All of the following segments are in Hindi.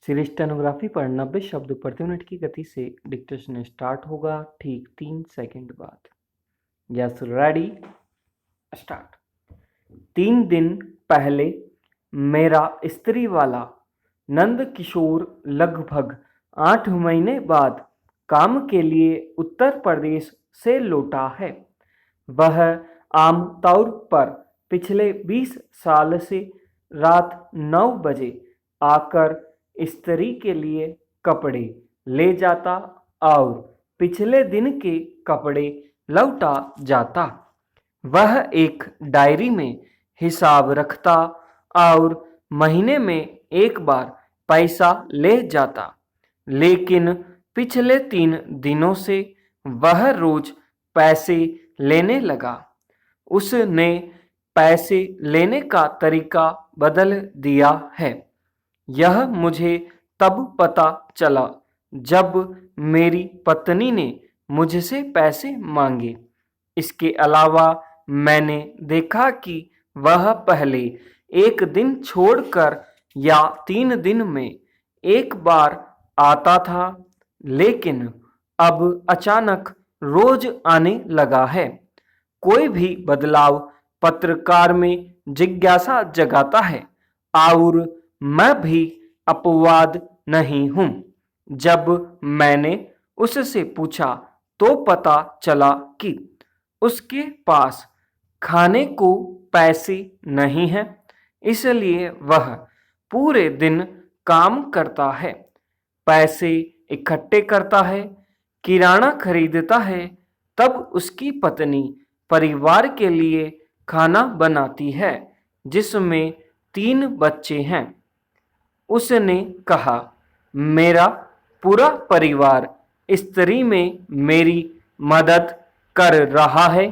सीरीज स्टेनोग्राफी पर 90 शब्द प्रति मिनट की गति से डिक्टेशन स्टार्ट होगा ठीक 3 सेकंड बाद। Yes, ready, start. 3 दिन पहले मेरा स्त्री वाला नंद किशोर लगभग 8 महीने बाद काम के लिए उत्तर प्रदेश से लौटा है। वह आम तौर पर पिछले 20 साल से रात 9 बजे आकर स्त्री के लिए कपड़े ले जाता और पिछले दिन के कपड़े लौटा जाता। वह एक डायरी में हिसाब रखता और महीने में एक बार पैसा ले जाता, लेकिन पिछले 3 दिनों से वह रोज पैसे लेने लगा। उसने पैसे लेने का तरीका बदल दिया है। यह मुझे तब पता चला जब मेरी पत्नी ने मुझसे पैसे मांगे। इसके अलावा मैंने देखा कि वह पहले एक दिन छोड़कर या 3 दिन में एक बार आता था, लेकिन अब अचानक रोज आने लगा है। कोई भी बदलाव पत्रकार में जिज्ञासा जगाता है और मैं भी अपवाद नहीं हूं। जब मैंने उससे पूछा तो पता चला कि उसके पास खाने को पैसे नहीं हैं, इसलिए वह पूरे दिन काम करता है, पैसे इकट्ठे करता है, किराना खरीदता है, तब उसकी पत्नी परिवार के लिए खाना बनाती है, जिसमें 3 बच्चे हैं। उसने कहा, मेरा पूरा परिवार स्त्री में मेरी मदद कर रहा है।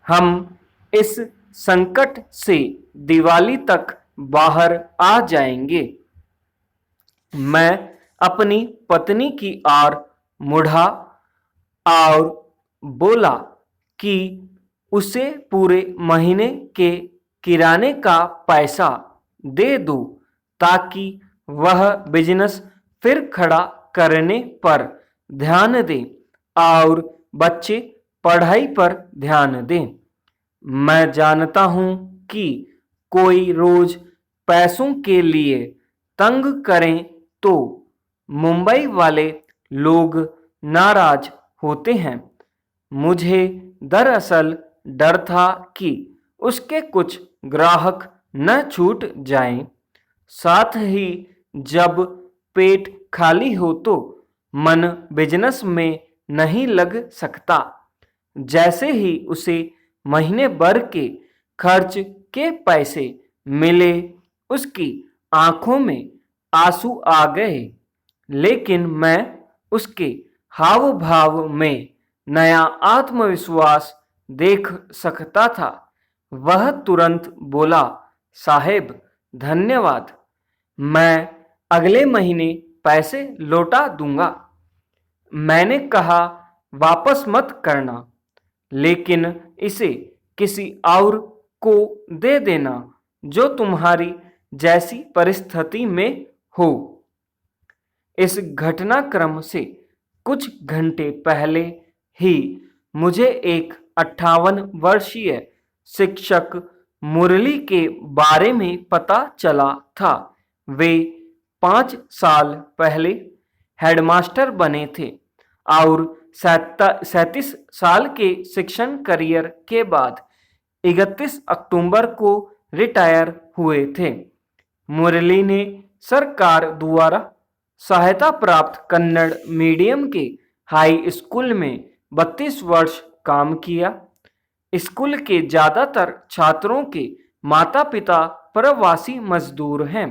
हम इस संकट से दिवाली तक बाहर आ जाएंगे। मैं अपनी पत्नी की ओर मुड़ा और बोला कि उसे पूरे महीने के किराने का पैसा दे दो ताकि वह बिजनेस फिर खड़ा करने पर ध्यान दे और बच्चे पढ़ाई पर ध्यान दें। मैं जानता हूं कि कोई रोज पैसों के लिए तंग करें तो मुंबई वाले लोग नाराज होते हैं। मुझे दरअसल डर था कि उसके कुछ ग्राहक न छूट जाएं। साथ ही जब पेट खाली हो तो मन बिजनेस में नहीं लग सकता। जैसे ही उसे महीने भर के खर्च के पैसे मिले, उसकी आंखों में आंसू आ गए, लेकिन मैं उसके हाव भाव में नया आत्मविश्वास देख सकता था। वह तुरंत बोला, साहेब धन्यवाद, मैं अगले महीने पैसे लौटा दूंगा। मैंने कहा, वापस मत करना, लेकिन इसे किसी और को दे देना जो तुम्हारी जैसी परिस्थिति में हो। इस घटनाक्रम से कुछ घंटे पहले ही मुझे एक 58 वर्षीय शिक्षक मुरली के बारे में पता चला था। वे 5 साल पहले हेडमास्टर बने थे और 37 साल के शिक्षण करियर के बाद 31 अक्टूबर को रिटायर हुए थे। मुरली ने सरकार द्वारा सहायता प्राप्त कन्नड़ मीडियम के हाई स्कूल में 32 वर्ष काम किया। स्कूल के ज्यादातर छात्रों के माता पिता प्रवासी मजदूर हैं।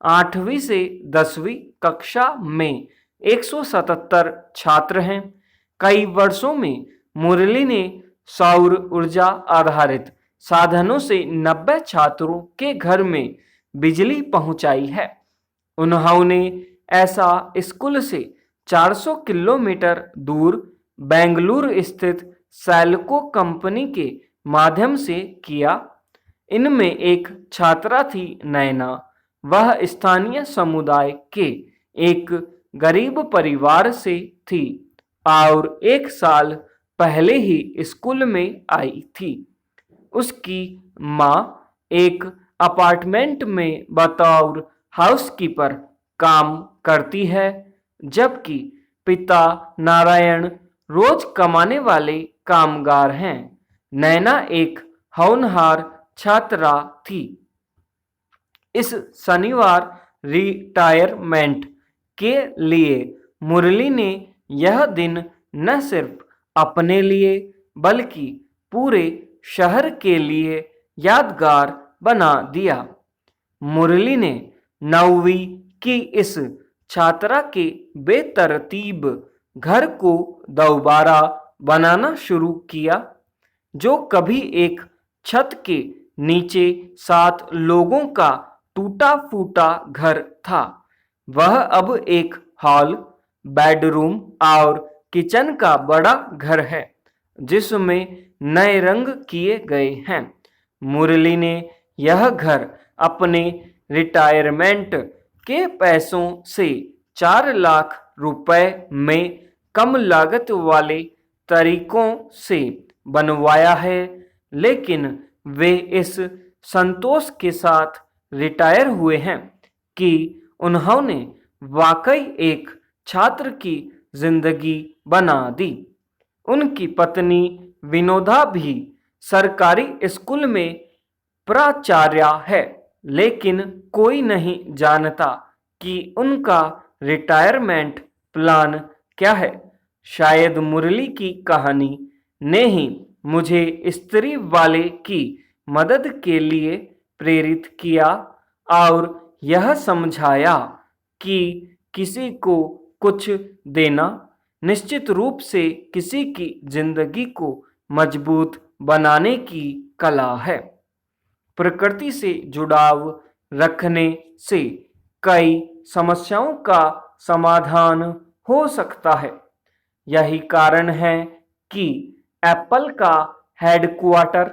8वीं से 10वीं कक्षा में 177 छात्र हैं। कई वर्षों में मुरली ने सौर ऊर्जा आधारित साधनों से 90 छात्रों के घर में बिजली पहुंचाई है। उन्होंने ऐसा स्कूल से 400 किलोमीटर दूर बेंगलुरु स्थित सैल्को कंपनी के माध्यम से किया। इनमें एक छात्रा थी नैना, वह स्थानीय समुदाय के एक गरीब परिवार से थी और 1 साल पहले ही स्कूल में आई थी। उसकी माँ एक अपार्टमेंट में बतौर हाउसकीपर काम करती है, जबकि पिता नारायण रोज कमाने वाले कामगार हैं। नैना एक होनहार छात्रा थी। इस शनिवार रिटायरमेंट के लिए मुरली ने यह दिन न सिर्फ अपने लिए बल्कि पूरे शहर के लिए यादगार बना दिया। मुरली ने 9वीं की इस छात्रा के बेतरतीब घर को दोबारा बनाना शुरू किया, जो कभी एक छत के नीचे 7 लोगों का टूटा फूटा घर था। वह अब एक हॉल, बेडरूम और किचन का बड़ा घर है, जिसमें नए रंग किए गए हैं। मुरली ने यह घर अपने रिटायरमेंट के पैसों से 4 लाख रुपए में कम लागत वाले तरीकों से बनवाया है, लेकिन वे इस संतोष के साथ रिटायर हुए हैं कि उन्होंने वाकई एक छात्र की जिंदगी बना दी। उनकी पत्नी विनोदा भी सरकारी स्कूल में प्राचार्य है, लेकिन कोई नहीं जानता कि उनका रिटायरमेंट प्लान क्या है। शायद मुरली की कहानी ने ही मुझे स्त्री वाले की मदद के लिए प्रेरित किया और यह समझाया कि किसी को कुछ देना निश्चित रूप से किसी की जिंदगी को मजबूत बनाने की कला है। प्रकृति से जुड़ाव रखने से कई समस्याओं का समाधान हो सकता है। यही कारण है कि एप्पल का हेडक्वार्टर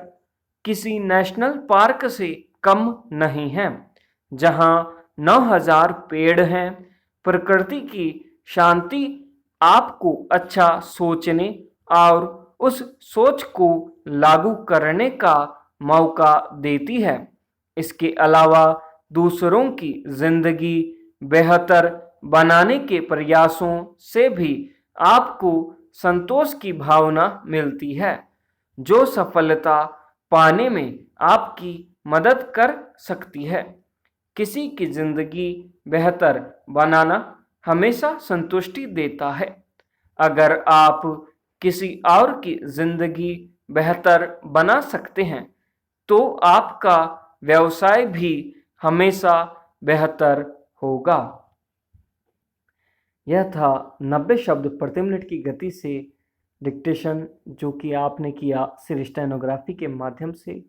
किसी नेशनल पार्क से कम नहीं है, जहां 9000 पेड़ हैं। प्रकृति की शांति आपको अच्छा सोचने और उस सोच को लागू करने का मौका देती है। इसके अलावा दूसरों की जिंदगी बेहतर बनाने के प्रयासों से भी आपको संतोष की भावना मिलती है, जो सफलता पाने में आपकी मदद कर सकती है। किसी की जिंदगी बेहतर बनाना हमेशा संतुष्टि देता है। अगर आप किसी और की जिंदगी बेहतर बना सकते हैं, तो आपका व्यवसाय भी हमेशा बेहतर होगा। यह था 90 शब्द प्रति मिनट की गति से डिक्टेशन, जो कि आपने किया सिर्फ स्टेनोग्राफी के माध्यम से।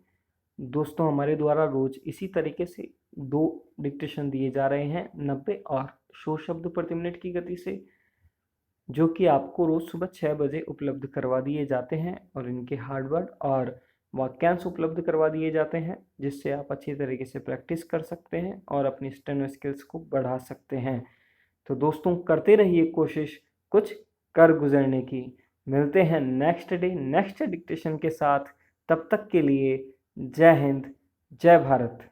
दोस्तों, हमारे द्वारा रोज इसी तरीके से 2 डिक्टेशन दिए जा रहे हैं 90 और 100 शब्द प्रति मिनट की गति से, जो कि आपको रोज सुबह 6 बजे उपलब्ध करवा दिए जाते हैं और इनके हार्डवर्ड और वाक्यांश उपलब्ध करवा दिए जाते हैं, जिससे आप अच्छी तरीके से प्रैक्टिस कर सकते हैं और अपनी स्टेनो स्किल्स को बढ़ा सकते हैं। तो दोस्तों, करते रहिए कोशिश कुछ कर गुजरने की। मिलते हैं नेक्स्ट डे नेक्स्ट डिक्टेशन के साथ। तब तक के लिए जय हिंद, जय भारत।